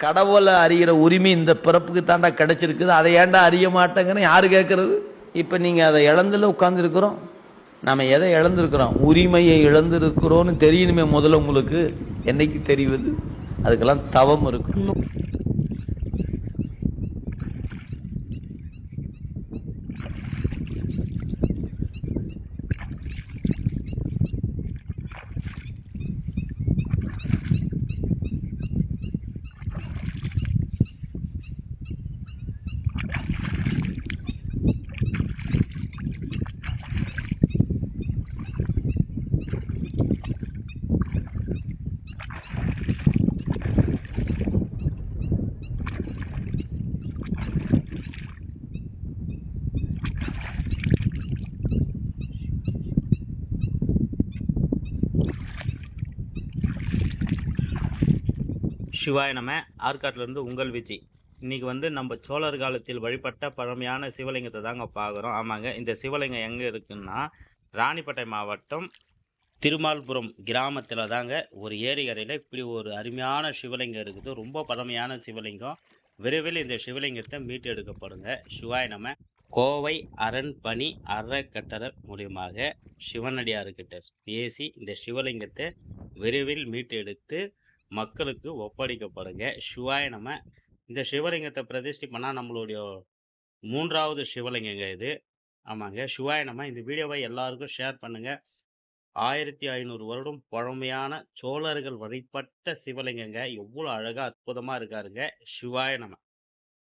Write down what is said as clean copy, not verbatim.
கடவுளை அறிகிற உரிமை இந்த பிறப்புக்கு தாண்டா கிடைச்சிருக்குது, அதை ஏன்டா அறிய மாட்டேங்கன்னு யாரு கேட்கறது? இப்ப நீங்க அதை இழந்துல உட்கார்ந்துருக்கிறோம். நாம எதை இழந்திருக்கிறோம்? உரிமையை இழந்திருக்கிறோம்னு தெரியணுமே முதல்ல. உங்களுக்கு என்னைக்கு தெரிவது? அதுக்கெல்லாம் தவம் இருக்கும். சிவாய நம. ஆற்காட்டிலேருந்து உங்கள் விஜய். இன்றைக்கி நம்ம சோழர் காலத்தில் வழிபட்ட பழமையான சிவலிங்கத்தை தாங்க பார்க்குறோம். ஆமாங்க, இந்த சிவலிங்கம் எங்கே இருக்குன்னா ராணிப்பேட்டை மாவட்டம் திருமால்புரம் கிராமத்தில் தாங்க ஒரு ஏரிக்கரையில் இப்படி ஒரு அருமையான சிவலிங்கம் இருக்குது. ரொம்ப பழமையான சிவலிங்கம். விரைவில் இந்த சிவலிங்கத்தை மீட்டு எடுக்கப்படுங்க. சிவாய நம. கோவை அரண்பணி அறக்கட்டளை மூலியமாக சிவனடியார்கிட்ட பேசி இந்த சிவலிங்கத்தை விரைவில் மீட்டு எடுத்து மக்களுக்கு ஒப்படைக்கப்படுங்க. சிவாய நம. இந்த சிவலிங்கத்தை பிரதிஷ்டை பண்ணால் நம்மளுடைய 3வது சிவலிங்கங்க இது. ஆமாங்க, சிவாய நம. இந்த வீடியோவை எல்லாருக்கும் ஷேர் பண்ணுங்க. 1500 வருடம் பழமையான சோழர்கள் வழிபட்ட சிவலிங்கங்க. எவ்வளோ அழகா அற்புதமா இருக்காருங்க. சிவாய நம.